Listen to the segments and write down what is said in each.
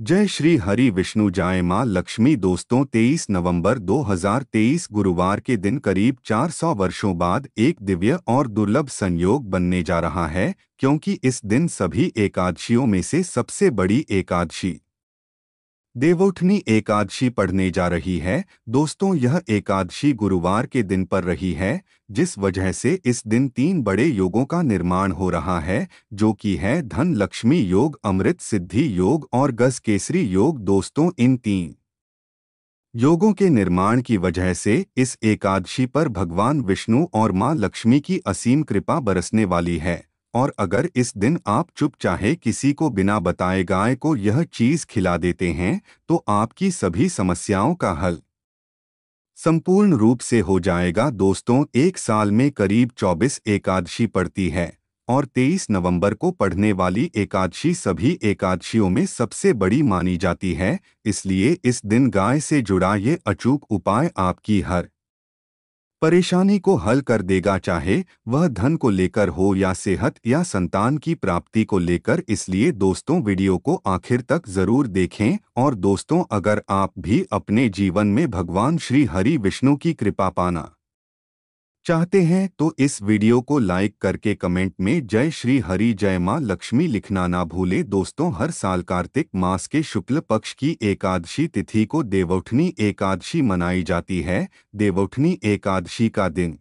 जय श्री हरि विष्णु जय मां लक्ष्मी। दोस्तों 23 नवंबर 2023 गुरुवार के दिन करीब 400 वर्षों बाद एक दिव्य और दुर्लभ संयोग बनने जा रहा है, क्योंकि इस दिन सभी एकादशियों में से सबसे बड़ी एकादशी देवउठनी एकादशी पढ़ने जा रही है। दोस्तों, यह एकादशी गुरुवार के दिन पर रही है, जिस वजह से इस दिन तीन बड़े योगों का निर्माण हो रहा है, जो कि है धन लक्ष्मी योग, अमृत सिद्धि योग और गज केसरी योग। दोस्तों, इन तीन योगों के निर्माण की वजह से इस एकादशी पर भगवान विष्णु और मां लक्ष्मी की असीम कृपा बरसने वाली है। और अगर इस दिन आप चुपचाहे किसी को बिना बताए गाय को यह चीज खिला देते हैं, तो आपकी सभी समस्याओं का हल संपूर्ण रूप से हो जाएगा। दोस्तों, एक साल में करीब 24 एकादशी पड़ती है और 23 नवंबर को पढ़ने वाली एकादशी सभी एकादशियों में सबसे बड़ी मानी जाती है। इसलिए इस दिन गाय से जुड़ा ये अचूक उपाय आपकी हर परेशानी को हल कर देगा, चाहे वह धन को लेकर हो या सेहत या संतान की प्राप्ति को लेकर। इसलिए दोस्तों, वीडियो को आखिर तक जरूर देखें। और दोस्तों, अगर आप भी अपने जीवन में भगवान श्री हरि विष्णु की कृपा पाना चाहते हैं, तो इस वीडियो को लाइक करके कमेंट में जय श्री हरि जय मां लक्ष्मी लिखना ना भूलें। दोस्तों, हर साल कार्तिक मास के शुक्ल पक्ष की एकादशी तिथि को देवउठनी एकादशी मनाई जाती है। देवउठनी एकादशी का दिन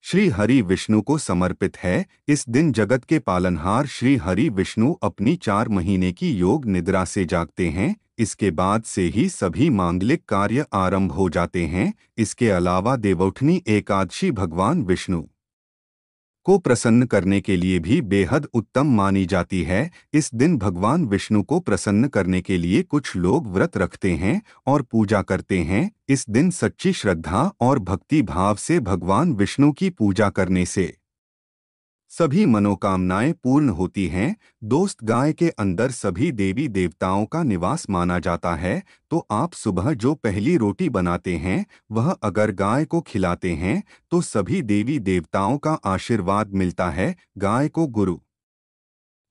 श्री हरि विष्णु को समर्पित है। इस दिन जगत के पालनहार श्री हरि विष्णु अपनी 4 महीने की योग निद्रा से जागते हैं। इसके बाद से ही सभी मांगलिक कार्य आरंभ हो जाते हैं। इसके अलावा देवउठनी एकादशी भगवान विष्णु को प्रसन्न करने के लिए भी बेहद उत्तम मानी जाती है। इस दिन भगवान विष्णु को प्रसन्न करने के लिए कुछ लोग व्रत रखते हैं और पूजा करते हैं। इस दिन सच्ची श्रद्धा और भक्ति भाव से भगवान विष्णु की पूजा करने से सभी मनोकामनाएं पूर्ण होती हैं। दोस्त, गाय के अंदर सभी देवी देवताओं का निवास माना जाता है। तो आप सुबह जो पहली रोटी बनाते हैं, वह अगर गाय को खिलाते हैं, तो सभी देवी देवताओं का आशीर्वाद मिलता है। गाय को गुरु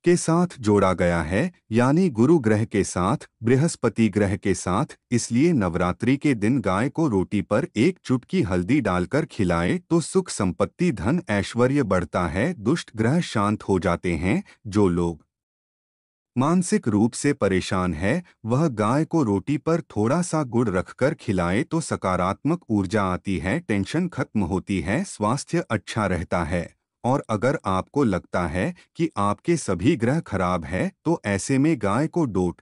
के साथ जोड़ा गया है, यानी गुरु ग्रह के साथ, बृहस्पति ग्रह के साथ। इसलिए नवरात्रि के दिन गाय को रोटी पर एक चुटकी हल्दी डालकर खिलाए तो सुख संपत्ति धन ऐश्वर्य बढ़ता है, दुष्ट ग्रह शांत हो जाते हैं। जो लोग मानसिक रूप से परेशान है, वह गाय को रोटी पर थोड़ा सा गुड़ रखकर खिलाए तो सकारात्मक ऊर्जा आती है, टेंशन खत्म होती है, स्वास्थ्य अच्छा रहता है। और अगर आपको लगता है कि आपके सभी ग्रह खराब है, तो ऐसे में गाय को डोट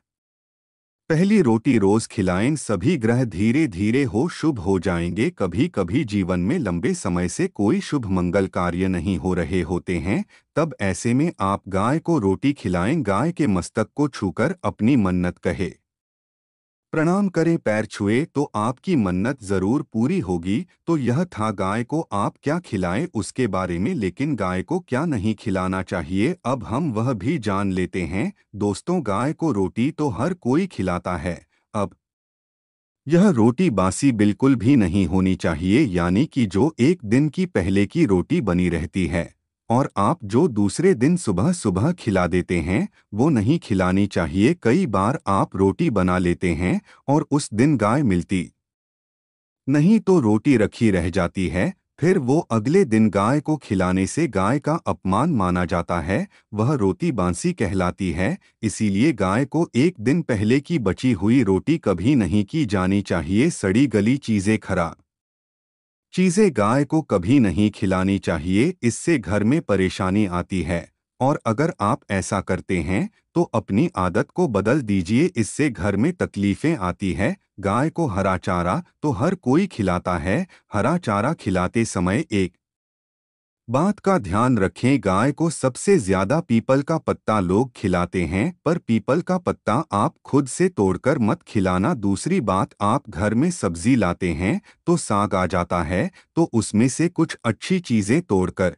पहली रोटी रोज खिलाएं। सभी ग्रह धीरे धीरे हो शुभ हो जाएंगे। कभी कभी जीवन में लंबे समय से कोई शुभ मंगल कार्य नहीं हो रहे होते हैं, तब ऐसे में आप गाय को रोटी खिलाएं। गाय के मस्तक को छूकर अपनी मन्नत कहे, प्रणाम करें, पैर छुए तो आपकी मन्नत जरूर पूरी होगी। तो यह था गाय को आप क्या खिलाएं उसके बारे में, लेकिन गाय को क्या नहीं खिलाना चाहिए, अब हम वह भी जान लेते हैं। दोस्तों, गाय को रोटी तो हर कोई खिलाता है। अब यह रोटी बासी बिल्कुल भी नहीं होनी चाहिए, यानी कि जो एक दिन की पहले की रोटी बनी रहती है और आप जो दूसरे दिन सुबह सुबह खिला देते हैं, वो नहीं खिलानी चाहिए। कई बार आप रोटी बना लेते हैं और उस दिन गाय मिलती नहीं, तो रोटी रखी रह जाती है। फिर वो अगले दिन गाय को खिलाने से गाय का अपमान माना जाता है, वह रोटी बासी कहलाती है। इसीलिए गाय को एक दिन पहले की बची हुई रोटी कभी नहीं की जानी चाहिए। सड़ी गली चीजें, खराब चीजें गाय को कभी नहीं खिलानी चाहिए, इससे घर में परेशानी आती है। और अगर आप ऐसा करते हैं, तो अपनी आदत को बदल दीजिए, इससे घर में तकलीफें आती है। गाय को हरा चारा तो हर कोई खिलाता है। हरा चारा खिलाते समय एक बात का ध्यान रखें, गाय को सबसे ज्यादा पीपल का पत्ता लोग खिलाते हैं, पर पीपल का पत्ता आप खुद से तोड़कर मत खिलाना। दूसरी बात, आप घर में सब्जी लाते हैं तो साग आ जाता है, तो उसमें से कुछ अच्छी चीजें तोड़कर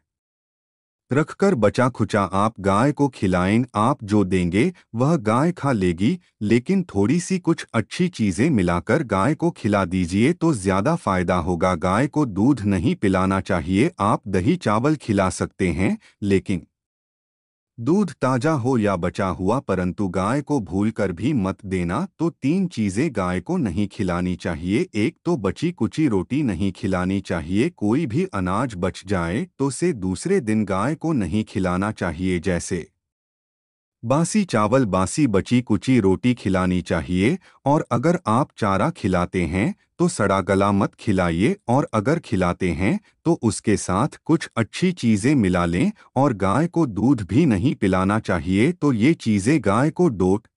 रखकर बचा खुचा आप गाय को खिलाएं। आप जो देंगे वह गाय खा लेगी, लेकिन थोड़ी सी कुछ अच्छी चीजें मिलाकर गाय को खिला दीजिए तो ज्यादा फायदा होगा। गाय को दूध नहीं पिलाना चाहिए, आप दही चावल खिला सकते हैं, लेकिन दूध ताजा हो या बचा हुआ, परंतु गाय को भूलकर भी मत देना। तो 3 चीजें गाय को नहीं खिलानी चाहिए। एक तो बची कुची रोटी नहीं खिलानी चाहिए। कोई भी अनाज बच जाए तो उसे दूसरे दिन गाय को नहीं खिलाना चाहिए। जैसे बासी चावल, बासी बची कुची रोटी खिलानी चाहिए। और अगर आप चारा खिलाते हैं तो सड़ा गला मत खिलाइए, और अगर खिलाते हैं तो उसके साथ कुछ अच्छी चीजें मिला लें। और गाय को दूध भी नहीं पिलाना चाहिए। तो ये चीजें गाय को डोट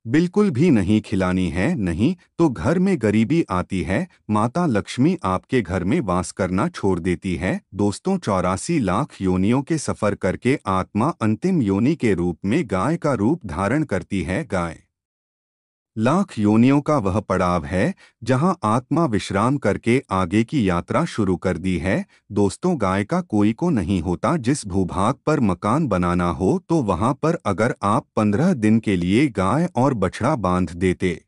बिल्कुल भी नहीं खिलानी है। नहीं तो घर में गरीबी आती है, माता लक्ष्मी आपके घर में वास करना छोड़ देती है। दोस्तों, 84 लाख योनियों के सफर करके आत्मा अंतिम योनि के रूप में गाय का रूप धारण करती है। गाय लाख योनियों का वह पड़ाव है जहां आत्मा विश्राम करके आगे की यात्रा शुरू कर दी है। दोस्तों, गाय का कोई को नहीं होता। जिस भूभाग पर मकान बनाना हो तो वहां पर अगर आप 15 दिन के लिए गाय और बछड़ा बांध देते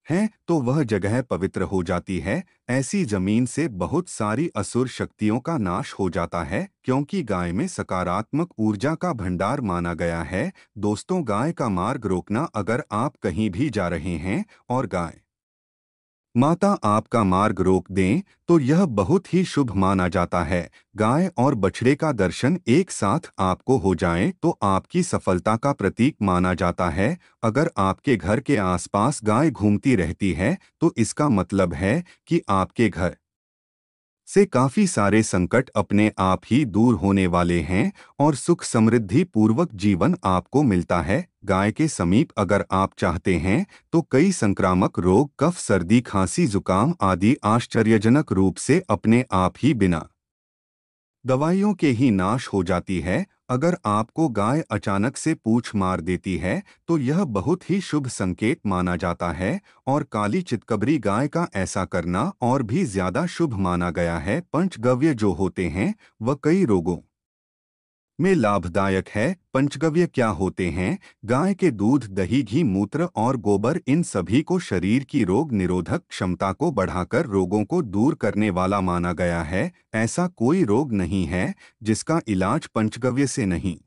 हैं तो वह जगह पवित्र हो जाती है। ऐसी जमीन से बहुत सारी असुर शक्तियों का नाश हो जाता है, क्योंकि गाय में सकारात्मक ऊर्जा का भंडार माना गया है। दोस्तों, गाय का मार्ग रोकना। अगर आप कहीं भी जा रहे हैं और गाय माता आपका मार्ग रोक दें तो यह बहुत ही शुभ माना जाता है। गाय और बछड़े का दर्शन एक साथ आपको हो जाए तो आपकी सफलता का प्रतीक माना जाता है। अगर आपके घर के आसपास गाय घूमती रहती है तो इसका मतलब है कि आपके घर से काफी सारे संकट अपने आप ही दूर होने वाले हैं और सुख समृद्धि पूर्वक जीवन आपको मिलता है। गाय के समीप अगर आप चाहते हैं तो कई संक्रामक रोग, कफ, सर्दी, खांसी, जुकाम आदि आश्चर्यजनक रूप से अपने आप ही बिना दवाइयों के ही नाश हो जाती है। अगर आपको गाय अचानक से पूंछ मार देती है तो यह बहुत ही शुभ संकेत माना जाता है, और काली चितकबरी गाय का ऐसा करना और भी ज्यादा शुभ माना गया है। पंचगव्य जो होते हैं वह कई रोगों में लाभदायक है। पंचगव्य क्या होते हैं? गाय के दूध, दही, घी, मूत्र और गोबर, इन सभी को शरीर की रोग निरोधक क्षमता को बढ़ाकर रोगों को दूर करने वाला माना गया है। ऐसा कोई रोग नहीं है जिसका इलाज पंचगव्य से नहीं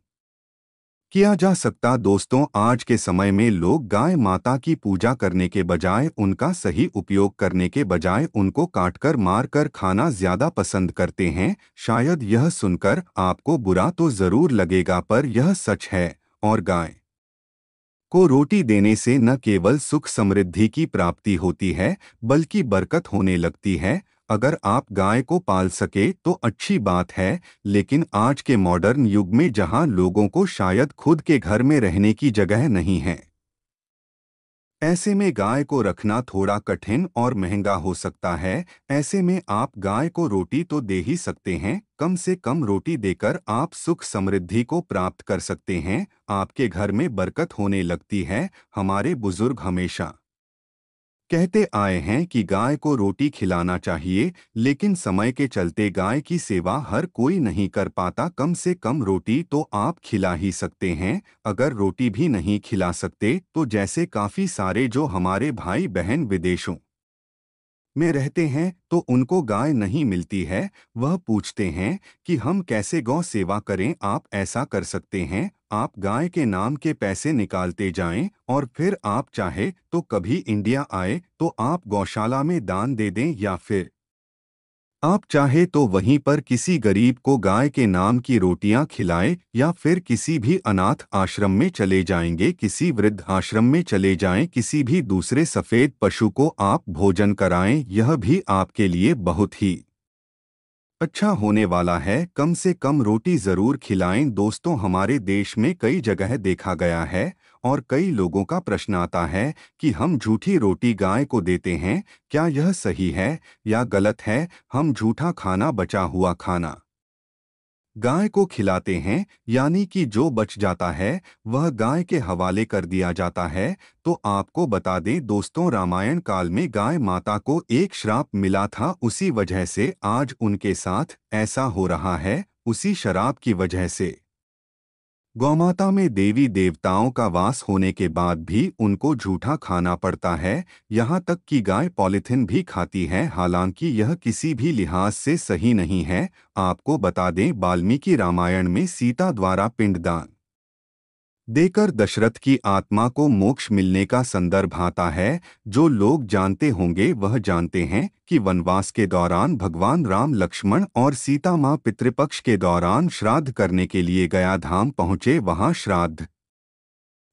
किया जा सकता। दोस्तों, आज के समय में लोग गाय माता की पूजा करने के बजाय, उनका सही उपयोग करने के बजाय उनको काटकर मारकर खाना ज्यादा पसंद करते हैं। शायद यह सुनकर आपको बुरा तो जरूर लगेगा, पर यह सच है। और गाय को रोटी देने से न केवल सुख समृद्धि की प्राप्ति होती है बल्कि बरकत होने लगती है। अगर आप गाय को पाल सके तो अच्छी बात है, लेकिन आज के मॉडर्न युग में जहां लोगों को शायद खुद के घर में रहने की जगह नहीं है, ऐसे में गाय को रखना थोड़ा कठिन और महंगा हो सकता है। ऐसे में आप गाय को रोटी तो दे ही सकते हैं। कम से कम रोटी देकर आप सुख समृद्धि को प्राप्त कर सकते हैं। आपके घर में बरकत होने लगती है। हमारे बुजुर्ग हमेशा कहते आए हैं कि गाय को रोटी खिलाना चाहिए, लेकिन समय के चलते गाय की सेवा हर कोई नहीं कर पाता। कम से कम रोटी तो आप खिला ही सकते हैं। अगर रोटी भी नहीं खिला सकते तो जैसे काफी सारे जो हमारे भाई बहन विदेशों में रहते हैं तो उनको गाय नहीं मिलती है, वह पूछते हैं कि हम कैसे गौ सेवा करें। आप ऐसा कर सकते हैं, आप गाय के नाम के पैसे निकालते जाएं और फिर आप चाहे तो कभी इंडिया आए तो आप गौशाला में दान दे दें, या फिर आप चाहे तो वहीं पर किसी गरीब को गाय के नाम की रोटियां खिलाएं, या फिर किसी भी अनाथ आश्रम में चले जाएंगे, किसी वृद्ध आश्रम में चले जाएं, किसी भी दूसरे सफेद पशु को आप भोजन कराएं। यह भी आपके लिए बहुत ही अच्छा होने वाला है। कम से कम रोटी जरूर खिलाएं। दोस्तों, हमारे देश में कई जगह देखा गया है और कई लोगों का प्रश्न आता है कि हम झूठी रोटी गाय को देते हैं, क्या यह सही है या गलत है? हम झूठा खाना, बचा हुआ खाना गाय को खिलाते हैं, यानी कि जो बच जाता है वह गाय के हवाले कर दिया जाता है। तो आपको बता दें दोस्तों, रामायण काल में गाय माता को एक श्राप मिला था। उसी वजह से आज उनके साथ ऐसा हो रहा है। उसी शराब की वजह से गौमाता में देवी देवताओं का वास होने के बाद भी उनको जूठा खाना पड़ता है। यहाँ तक कि गाय पॉलिथिन भी खाती है, हालांकि यह किसी भी लिहाज से सही नहीं है। आपको बता दें, वाल्मीकि रामायण में सीता द्वारा पिंडदान देकर दशरथ की आत्मा को मोक्ष मिलने का संदर्भ आता है। जो लोग जानते होंगे वह जानते हैं कि वनवास के दौरान भगवान राम लक्ष्मण और सीता मां पितृपक्ष के दौरान श्राद्ध करने के लिए गया धाम पहुंचे। वहां श्राद्ध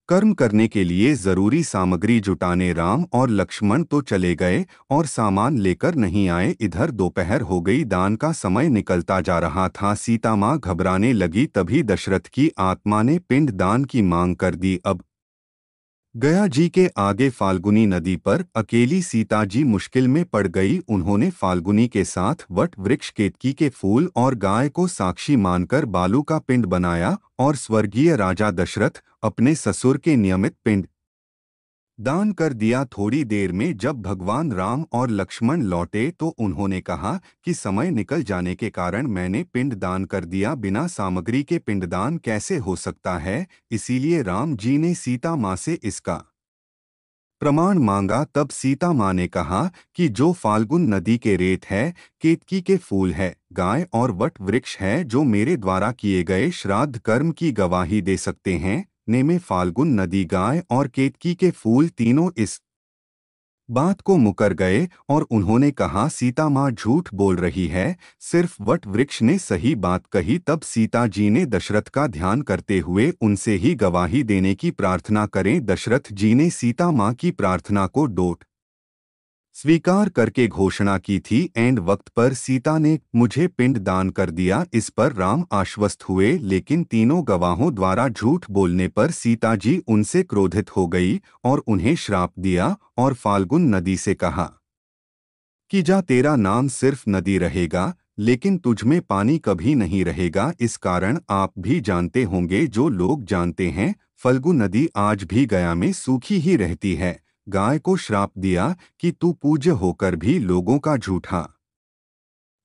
कर्म करने के लिए जरूरी सामग्री जुटाने राम और लक्ष्मण तो चले गए और सामान लेकर नहीं आए। इधर दोपहर हो गई, दान का समय निकलता जा रहा था। सीता मां घबराने लगी, तभी दशरथ की आत्मा ने पिंड दान की मांग कर दी। अब गया जी के आगे फाल्गुनी नदी पर अकेली सीता जी मुश्किल में पड़ गई। उन्होंने फाल्गुनी के साथ वट वृक्ष, केतकी के फूल और गाय को साक्षी मानकर बालू का पिंड बनाया और स्वर्गीय राजा दशरथ अपने ससुर के नियमित पिंड दान कर दिया। थोड़ी देर में जब भगवान राम और लक्ष्मण लौटे तो उन्होंने कहा कि समय निकल जाने के कारण मैंने पिंड दान कर दिया, बिना सामग्री के पिंडदान कैसे हो सकता है। इसीलिए राम जी ने सीता माँ से इसका प्रमाण मांगा। तब सीता माँ ने कहा कि जो फाल्गुन नदी के रेत है, केतकी के फूल है, गाय और वट वृक्ष है, जो मेरे द्वारा किए गए श्राद्ध कर्म की गवाही दे सकते हैं। ने में फाल्गुन नदी, गाय और केतकी के फूल तीनों इस बात को मुकर गए और उन्होंने कहा सीता माँ झूठ बोल रही है, सिर्फ वट वृक्ष ने सही बात कही। तब सीता जी ने दशरथ का ध्यान करते हुए उनसे ही गवाही देने की प्रार्थना करें। दशरथ जी ने सीता माँ की प्रार्थना को डोट स्वीकार करके घोषणा की थी, एंड वक्त पर सीता ने मुझे पिंड दान कर दिया। इस पर राम आश्वस्त हुए, लेकिन तीनों गवाहों द्वारा झूठ बोलने पर सीता जी उनसे क्रोधित हो गई और उन्हें श्राप दिया और फाल्गुन नदी से कहा कि जा, तेरा नाम सिर्फ नदी रहेगा, लेकिन तुझमें पानी कभी नहीं रहेगा। इस कारण आप भी जानते होंगे, जो लोग जानते हैं, फल्गु नदी आज भी गया में सूखी ही रहती है। गाय को श्राप दिया कि तू पूज्य होकर भी लोगों का झूठा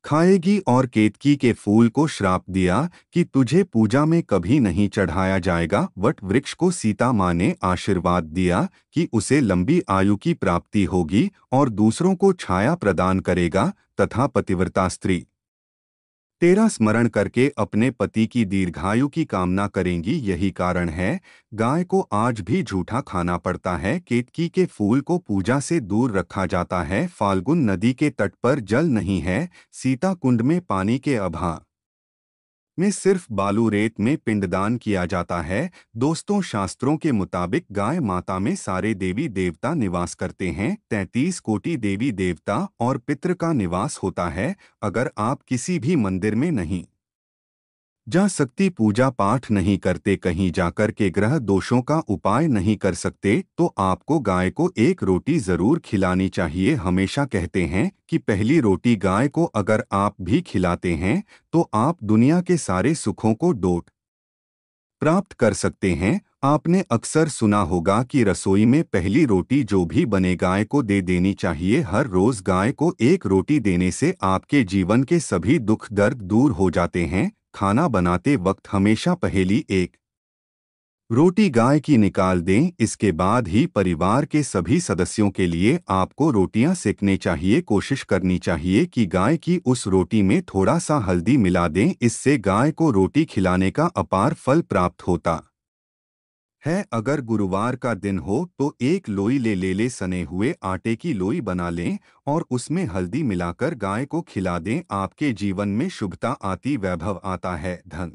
खाएगी, और केतकी के फूल को श्राप दिया कि तुझे पूजा में कभी नहीं चढ़ाया जाएगा। वट वृक्ष को सीता माँ ने आशीर्वाद दिया कि उसे लंबी आयु की प्राप्ति होगी और दूसरों को छाया प्रदान करेगा, तथा पतिव्रता स्त्री तेरा स्मरण करके अपने पति की दीर्घायु की कामना करेंगी। यही कारण है गाय को आज भी झूठा खाना पड़ता है। केतकी के फूल को पूजा से दूर रखा जाता है। फाल्गुन नदी के तट पर जल नहीं है, सीता कुंड में पानी के अभाव में सिर्फ बालू रेत में पिंडदान किया जाता है। दोस्तों, शास्त्रों के मुताबिक गाय माता में सारे देवी देवता निवास करते हैं। 33 कोटि देवी देवता और पितृ का निवास होता है। अगर आप किसी भी मंदिर में नहीं जा सकती, पूजा पाठ नहीं करते, कहीं जाकर के ग्रह दोषों का उपाय नहीं कर सकते, तो आपको गाय को एक रोटी जरूर खिलानी चाहिए। हमेशा कहते हैं कि पहली रोटी गाय को अगर आप भी खिलाते हैं तो आप दुनिया के सारे सुखों को डोट प्राप्त कर सकते हैं। आपने अक्सर सुना होगा कि रसोई में पहली रोटी जो भी बने गाय को दे देनी चाहिए। हर रोज गाय को एक रोटी देने से आपके जीवन के सभी दुख दर्द दूर हो जाते हैं। खाना बनाते वक्त हमेशा पहली एक रोटी गाय की निकाल दें, इसके बाद ही परिवार के सभी सदस्यों के लिए आपको रोटियां सेकने चाहिए। कोशिश करनी चाहिए कि गाय की उस रोटी में थोड़ा सा हल्दी मिला दें, इससे गाय को रोटी खिलाने का अपार फल प्राप्त होता है। अगर गुरुवार का दिन हो तो एक लोई ले सने हुए आटे की लोई बना लें और उसमें हल्दी मिलाकर गाय को खिला दें। आपके जीवन में शुभता आती, वैभव आता है, धन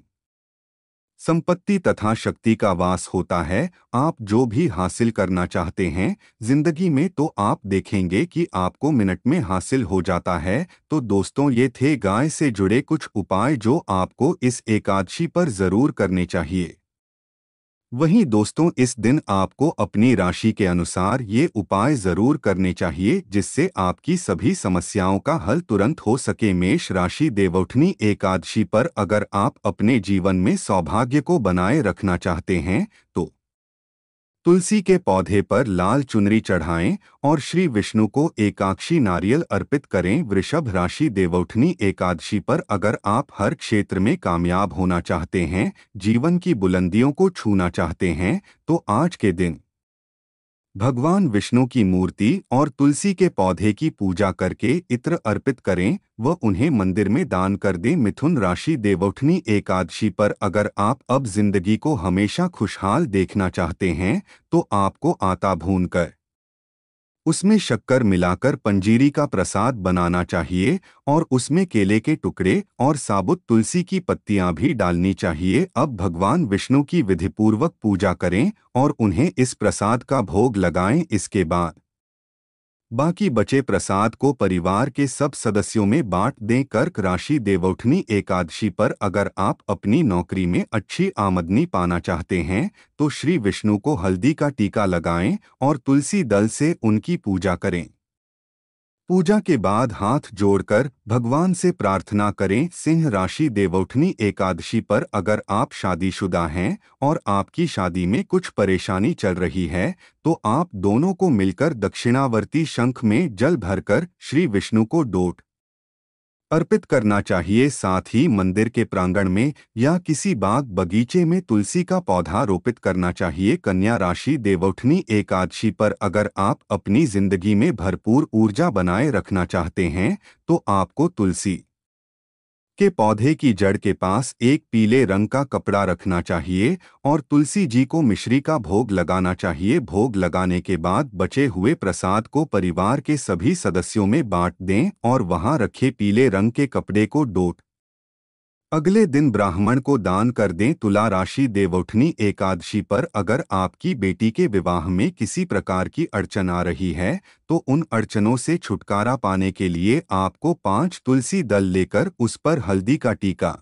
संपत्ति तथा शक्ति का वास होता है। आप जो भी हासिल करना चाहते हैं जिंदगी में, तो आप देखेंगे कि आपको मिनट में हासिल हो जाता है। तो दोस्तों, ये थे गाय से जुड़े कुछ उपाय जो आपको इस एकादशी पर जरूर करने चाहिए। वहीं दोस्तों, इस दिन आपको अपनी राशि के अनुसार ये उपाय जरूर करने चाहिए, जिससे आपकी सभी समस्याओं का हल तुरंत हो सके। मेष राशि, देवउठनी एकादशी पर अगर आप अपने जीवन में सौभाग्य को बनाए रखना चाहते हैं तुलसी के पौधे पर लाल चुनरी चढ़ाएं और श्री विष्णु को एकाक्षी नारियल अर्पित करें। वृषभ राशि, देवउठनी एकादशी पर अगर आप हर क्षेत्र में कामयाब होना चाहते हैं, जीवन की बुलंदियों को छूना चाहते हैं, तो आज के दिन भगवान विष्णु की मूर्ति और तुलसी के पौधे की पूजा करके इत्र अर्पित करें व उन्हें मंदिर में दान कर दें। मिथुन राशि, देवउठनी एकादशी पर अगर आप अब जिंदगी को हमेशा खुशहाल देखना चाहते हैं, तो आपको आटा भूनकर उसमें शक्कर मिलाकर पंजीरी का प्रसाद बनाना चाहिए और उसमें केले के टुकड़े और साबुत तुलसी की पत्तियां भी डालनी चाहिए। अब भगवान विष्णु की विधिपूर्वक पूजा करें और उन्हें इस प्रसाद का भोग लगाएं। इसके बाद बाकी बचे प्रसाद को परिवार के सब सदस्यों में बांट दें। कर्क राशि, देवउठनी एकादशी पर अगर आप अपनी नौकरी में अच्छी आमदनी पाना चाहते हैं, तो श्री विष्णु को हल्दी का टीका लगाएं और तुलसी दल से उनकी पूजा करें। पूजा के बाद हाथ जोड़कर भगवान से प्रार्थना करें। सिंह राशि, देवउठनी एकादशी पर अगर आप शादीशुदा हैं और आपकी शादी में कुछ परेशानी चल रही है, तो आप दोनों को मिलकर दक्षिणावर्ती शंख में जल भरकर श्री विष्णु को डोट अर्पित करना चाहिए। साथ ही मंदिर के प्रांगण में या किसी बाग बगीचे में तुलसी का पौधा रोपित करना चाहिए। कन्या राशि, देवउठनी एकादशी पर अगर आप अपनी जिंदगी में भरपूर ऊर्जा बनाए रखना चाहते हैं, तो आपको तुलसी के पौधे की जड़ के पास एक पीले रंग का कपड़ा रखना चाहिए और तुलसी जी को मिश्री का भोग लगाना चाहिए। भोग लगाने के बाद बचे हुए प्रसाद को परिवार के सभी सदस्यों में बांट दें और वहां रखे पीले रंग के कपड़े को डोट अगले दिन ब्राह्मण को दान कर दें। तुला राशि, देवउठनी एकादशी पर अगर आपकी बेटी के विवाह में किसी प्रकार की अड़चन आ रही है, तो उन अड़चनों से छुटकारा पाने के लिए आपको 5 तुलसी दल लेकर उस पर हल्दी का टीका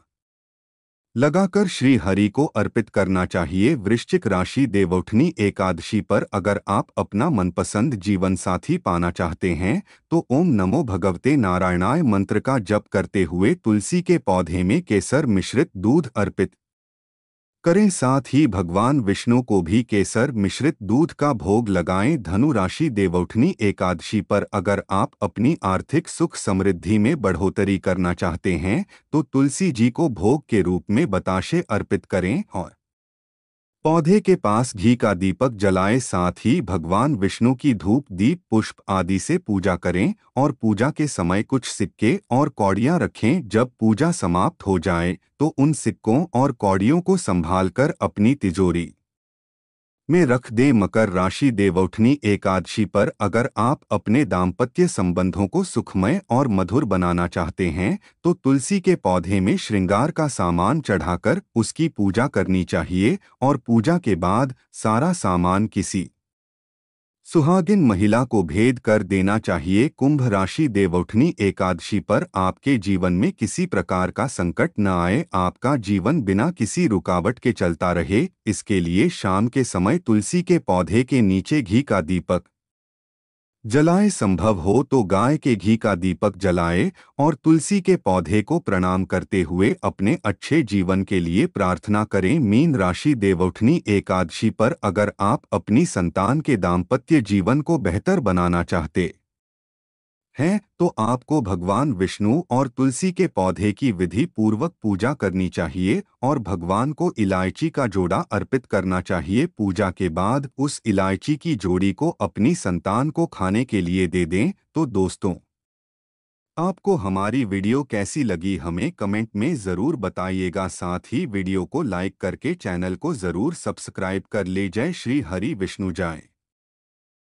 लगाकर श्री हरि को अर्पित करना चाहिए। वृश्चिक राशि, देवउठनी एकादशी पर अगर आप अपना मनपसंद जीवन साथी पाना चाहते हैं, तो ओम नमो भगवते नारायणाय मंत्र का जप करते हुए तुलसी के पौधे में केसर मिश्रित दूध अर्पित करें। साथ ही भगवान विष्णु को भी केसर मिश्रित दूध का भोग लगाएं। धनु राशि, देवउठनी एकादशी पर अगर आप अपनी आर्थिक सुख समृद्धि में बढ़ोतरी करना चाहते हैं, तो तुलसी जी को भोग के रूप में बताशे अर्पित करें और पौधे के पास घी का दीपक जलाएं। साथ ही भगवान विष्णु की धूप, दीप, पुष्प आदि से पूजा करें और पूजा के समय कुछ सिक्के और कौड़ियां रखें। जब पूजा समाप्त हो जाए, तो उन सिक्कों और कौड़ियों को संभालकर अपनी तिजोरी में रख दें। मकर राशि, देवउठनी एकादशी पर अगर आप अपने दाम्पत्य संबंधों को सुखमय और मधुर बनाना चाहते हैं, तो तुलसी के पौधे में श्रृंगार का सामान चढ़ाकर उसकी पूजा करनी चाहिए और पूजा के बाद सारा सामान किसी सुहागिन महिला को भेद कर देना चाहिए। कुंभ राशि, देवउठनी एकादशी पर आपके जीवन में किसी प्रकार का संकट न आए, आपका जीवन बिना किसी रुकावट के चलता रहे, इसके लिए शाम के समय तुलसी के पौधे के नीचे घी का दीपक जलाएं। संभव हो तो गाय के घी का दीपक जलाएं और तुलसी के पौधे को प्रणाम करते हुए अपने अच्छे जीवन के लिए प्रार्थना करें। मीन राशि, देवउठनी एकादशी पर अगर आप अपनी संतान के दाम्पत्य जीवन को बेहतर बनाना चाहते हैं, तो आपको भगवान विष्णु और तुलसी के पौधे की विधि पूर्वक पूजा करनी चाहिए और भगवान को इलायची का जोड़ा अर्पित करना चाहिए। पूजा के बाद उस इलायची की जोड़ी को अपनी संतान को खाने के लिए दे दें। तो दोस्तों, आपको हमारी वीडियो कैसी लगी हमें कमेंट में ज़रूर बताइएगा। साथ ही वीडियो को लाइक करके चैनल को ज़रूर सब्सक्राइब कर ले। जय श्री हरि विष्णु। जय।